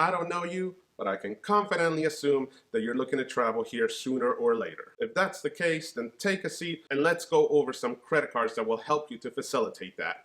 I don't know you, but I can confidently assume that you're looking to travel here sooner or later. If that's the case, then take a seat and let's go over some credit cards that will help you to facilitate that.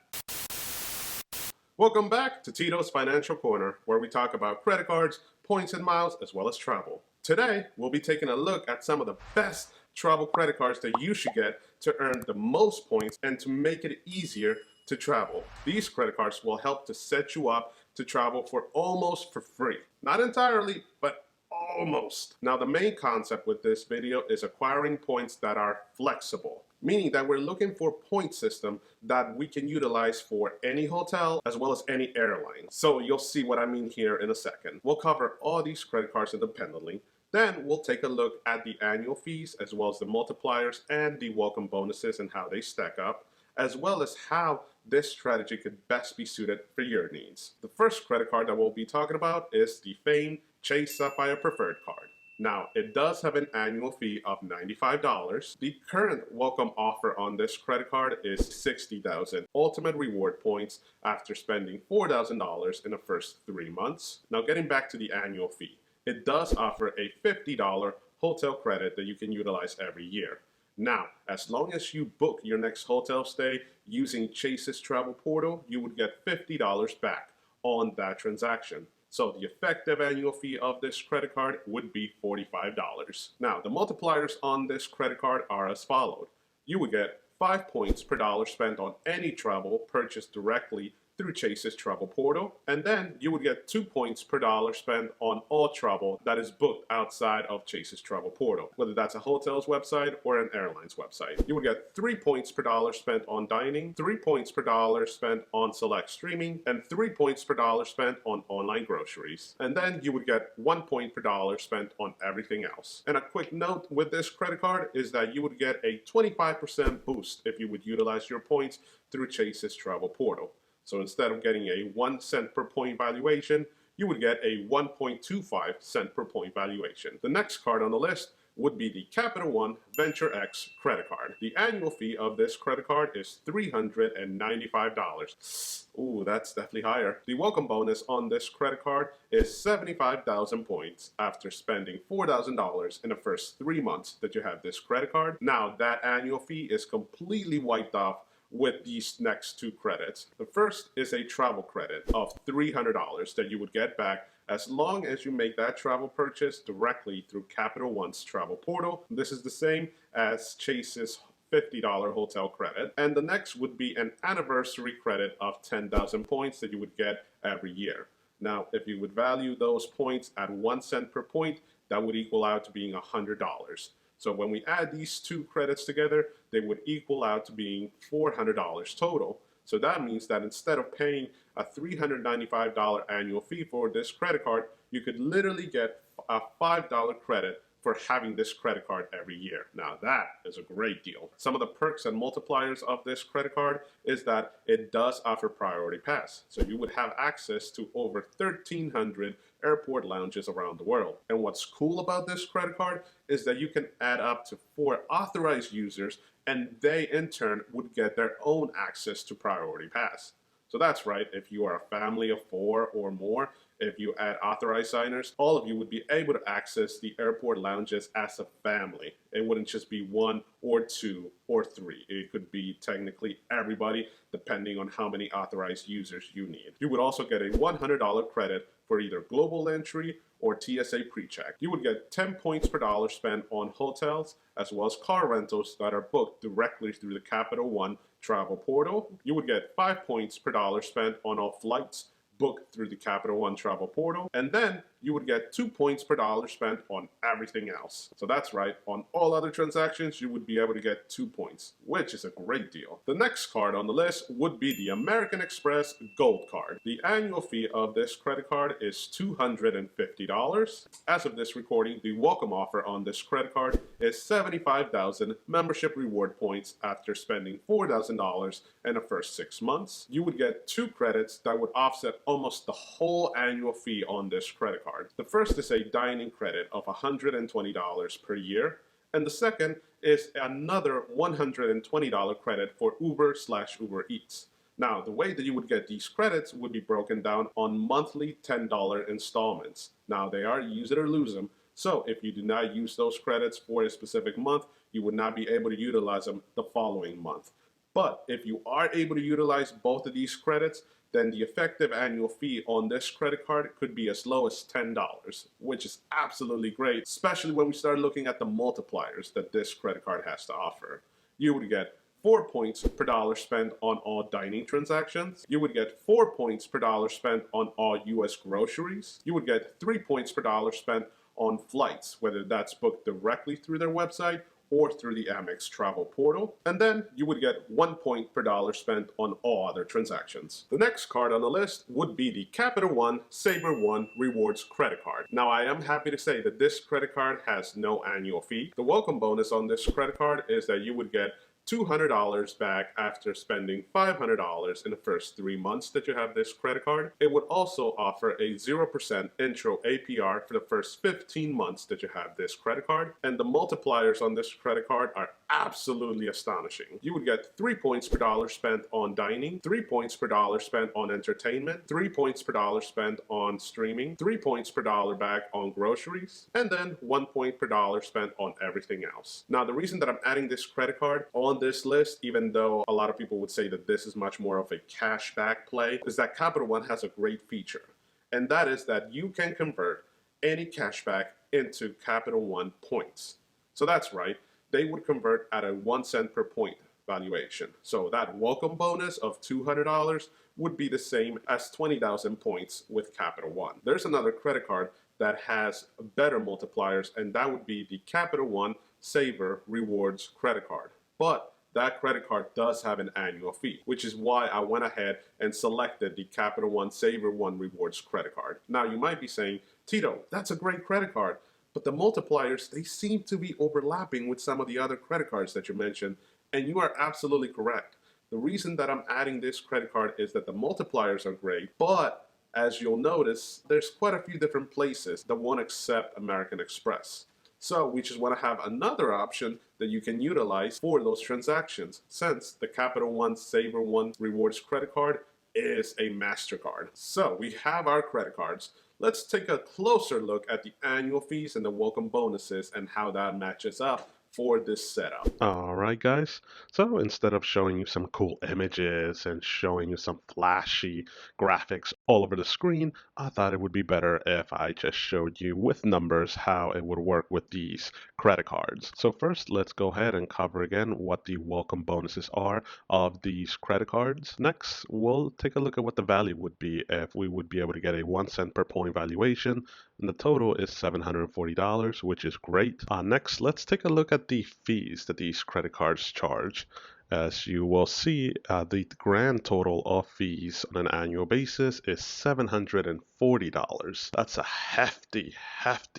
Welcome back to Tito's Financial Corner, where we talk about credit cards, points and miles, as well as travel. Today, we'll be taking a look at some of the best travel credit cards that you should get to earn the most points and to make it easier to travel. These credit cards will help to set you up to travel for almost for free. Not entirely, but almost. Now, the main concept with this video is acquiring points that are flexible, meaning that we're looking for a point system that we can utilize for any hotel as well as any airline. So you'll see what I mean here in a second. We'll cover all these credit cards independently. Then we'll take a look at the annual fees as well as the multipliers and the welcome bonuses and how they stack up, as well as how this strategy could best be suited for your needs. The first credit card that we'll be talking about is the famed Chase Sapphire Preferred Card. Now, it does have an annual fee of $95. The current welcome offer on this credit card is 60,000 ultimate reward points after spending $4,000 in the first 3 months. Now, getting back to the annual fee, it does offer a $50 hotel credit that you can utilize every year. Now, as long as you book your next hotel stay using Chase's travel portal, you would get $50 back on that transaction. So the effective annual fee of this credit card would be $45. Now, the multipliers on this credit card are as followed. You would get 5 points per dollar spent on any travel purchased directly through Chase's travel portal, and then you would get 2 points per dollar spent on all travel that is booked outside of Chase's travel portal, whether that's a hotel's website or an airline's website. You would get 3 points per dollar spent on dining, 3 points per dollar spent on select streaming, and 3 points per dollar spent on online groceries. And then you would get 1 point per dollar spent on everything else. And a quick note with this credit card is that you would get a 25% boost if you would utilize your points through Chase's travel portal. So instead of getting a 1 cent per point valuation, you would get a 1.25 cent per point valuation. The next card on the list would be the Capital One Venture X credit card. The annual fee of this credit card is $395. Ooh, that's definitely higher. The welcome bonus on this credit card is 75,000 points after spending $4,000 in the first 3 months that you have this credit card. Now, that annual fee is completely wiped off with these next 2 credits. The first is a travel credit of $300 that you would get back as long as you make that travel purchase directly through Capital One's travel portal. This is the same as Chase's $50 hotel credit. And the next would be an anniversary credit of 10,000 points that you would get every year. Now, if you would value those points at 1 cent per point, that would equal out to being $100. So when we add these 2 credits together, they would equal out to being $400 total. So that means that instead of paying a $395 annual fee for this credit card, you could literally get a $5 credit for having this credit card every year. Now that is a great deal. Some of the perks and multipliers of this credit card is that it does offer priority pass. So you would have access to over 1,300 airport lounges around the world. And what's cool about this credit card is that you can add up to 4 authorized users and they in turn would get their own access to priority pass. So that's right, if you are a family of 4 or more, if you add authorized signers, all of you would be able to access the airport lounges as a family. It wouldn't just be 1 or 2 or 3. It could be technically everybody, depending on how many authorized users you need. You would also get a $100 credit for either global entry or TSA PreCheck. You would get 10 points per dollar spent on hotels as well as car rentals that are booked directly through the Capital One travel portal. You would get 5 points per dollar spent on all flights booked through the Capital One travel portal, and then you would get 2 points per dollar spent on everything else. So that's right, on all other transactions, you would be able to get 2 points, which is a great deal. The next card on the list would be the American Express Gold Card. The annual fee of this credit card is $250. As of this recording, the welcome offer on this credit card is 75,000 membership reward points after spending $4,000 in the first 6 months. You would get 2 credits that would offset almost the whole annual fee on this credit card. The first is a dining credit of $120 per year, and the second is another $120 credit for Uber/Uber Eats. Now, the way that you would get these credits would be broken down on monthly $10 installments. Now, they are use it or lose them. So if you do not use those credits for a specific month, you would not be able to utilize them the following month. But if you are able to utilize both of these credits, then the effective annual fee on this credit card could be as low as $10, which is absolutely great, especially when we start looking at the multipliers that this credit card has to offer. You would get 4 points per dollar spent on all dining transactions. You would get 4 points per dollar spent on all US groceries. You would get 3 points per dollar spent on flights, whether that's booked directly through their website or through the Amex travel portal. And then you would get 1 point per dollar spent on all other transactions. The next card on the list would be the Capital One Saber One Rewards credit card. Now, I am happy to say that this credit card has no annual fee. The welcome bonus on this credit card is that you would get $200 back after spending $500 in the first 3 months that you have this credit card. It would also offer a 0% intro APR for the first 15 months that you have this credit card. And the multipliers on this credit card are absolutely astonishing. You would get 3 points per dollar spent on dining, 3 points per dollar spent on entertainment, 3 points per dollar spent on streaming, 3 points per dollar back on groceries, and then 1 point per dollar spent on everything else. Now, the reason that I'm adding this credit card on this list, even though a lot of people would say that this is much more of a cashback play, is that Capital One has a great feature. And that is that you can convert any cashback into Capital One points. So that's right, they would convert at a 1 cent per point valuation. So that welcome bonus of $200 would be the same as 20,000 points with Capital One. There's another credit card that has better multipliers, and that would be the Capital One Saver Rewards credit card. But that credit card does have an annual fee, which is why I went ahead and selected the Capital One Saver One Rewards credit card. Now, you might be saying, Tito, that's a great credit card, but the multipliers, they seem to be overlapping with some of the other credit cards that you mentioned, and you are absolutely correct. The reason that I'm adding this credit card is that the multipliers are great, but as you'll notice, there's quite a few different places that won't accept American Express. So we just want to have another option that you can utilize for those transactions, since the Capital One Saver One Rewards credit card is a MasterCard. So we have our credit cards. Let's take a closer look at the annual fees and the welcome bonuses and how that matches up for this setup. Alright guys, so instead of showing you some cool images and showing you some flashy graphics all over the screen, I thought it would be better if I just showed you with numbers how it would work with these credit cards. So first, let's go ahead and cover again what the welcome bonuses are of these credit cards. Next, we'll take a look at what the value would be if we would be able to get a 1 cent per point valuation, and the total is $740, which is great. Next, let's take a look at the fees that these credit cards charge. As you will see, the grand total of fees on an annual basis is $740. That's a hefty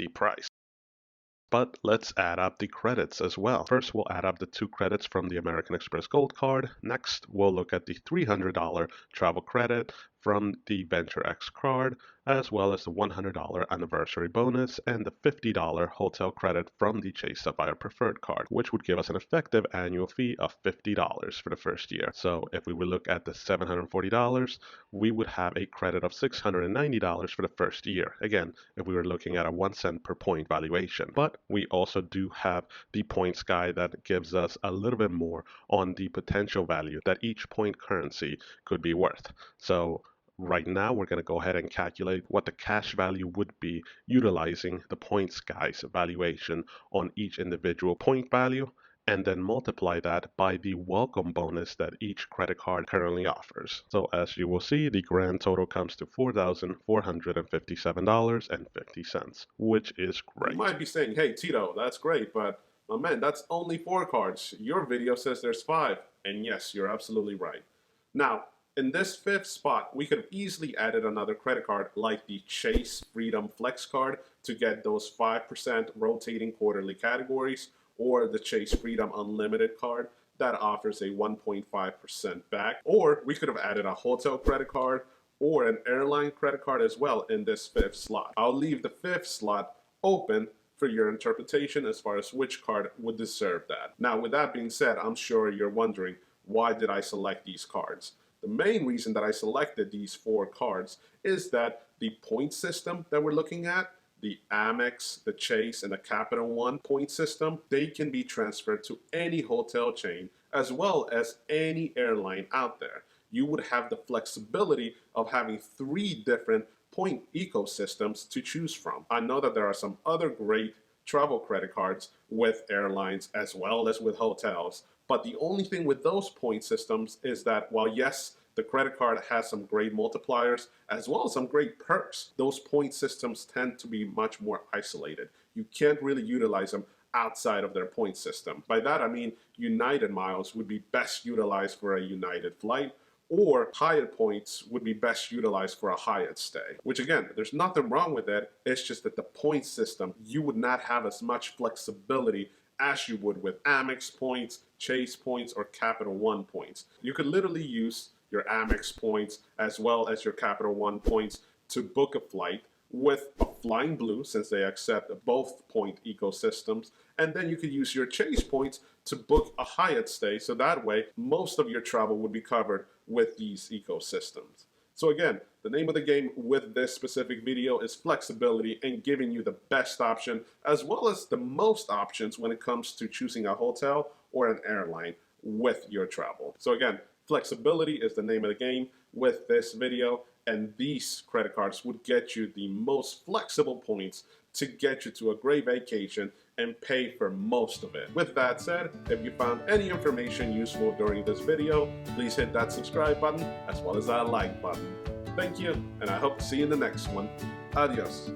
price. But let's add up the credits as well. First, we'll add up the 2 credits from the American Express Gold Card. Next, we'll look at the $300 travel credit from the Venture X card, as well as the $100 anniversary bonus and the $50 hotel credit from the Chase Sapphire Preferred Card, which would give us an effective annual fee of $50 for the first year. So if we would look at the $740, we would have a credit of $690 for the first year. Again, if we were looking at a 1 cent per point valuation. But we also do have the points guide that gives us a little bit more on the potential value that each point currency could be worth. So right now, we're going to go ahead and calculate what the cash value would be utilizing the points guide's valuation on each individual point value, and then multiply that by the welcome bonus that each credit card currently offers. So as you will see, the grand total comes to $4,457.50, which is great. You might be saying, hey, Tito, that's great, but my man, that's only 4 cards. Your video says there's 5. And yes, you're absolutely right. Now, in this 5th spot, we could have easily added another credit card like the Chase Freedom Flex card to get those 5% rotating quarterly categories, or the Chase Freedom Unlimited card that offers a 1.5% back. Or we could have added a hotel credit card or an airline credit card as well in this 5th slot. I'll leave the 5th slot open for your interpretation as far as which card would deserve that. Now, with that being said, I'm sure you're wondering, why did I select these cards? The main reason that I selected these 4 cards is that the point system that we're looking at, the Amex, the Chase, and the Capital One point system, they can be transferred to any hotel chain as well as any airline out there. You would have the flexibility of having 3 different point ecosystems to choose from. I know that there are some other great travel credit cards with airlines as well as with hotels, but the only thing with those point systems is that while yes, the credit card has some great multipliers as well as some great perks, those point systems tend to be much more isolated. You can't really utilize them outside of their point system. By that I mean United miles would be best utilized for a United flight, or Hyatt points would be best utilized for a Hyatt stay. Which again, there's nothing wrong with it, it's just that the point system, you would not have as much flexibility as you would with Amex points, Chase points, or Capital One points. You could literally use your Amex points as well as your Capital One points to book a flight with a Flying Blue, since they accept both point ecosystems, and then you could use your Chase points to book a Hyatt stay, so that way most of your travel would be covered with these ecosystems. So again, the name of the game with this specific video is flexibility and giving you the best option as well as the most options when it comes to choosing a hotel or an airline with your travel. So again, flexibility is the name of the game with this video, and these credit cards would get you the most flexible points to get you to a great vacation and pay for most of it. With that said, if you found any information useful during this video, please hit that subscribe button as well as that like button. Thank you, and I hope to see you in the next one. Adios.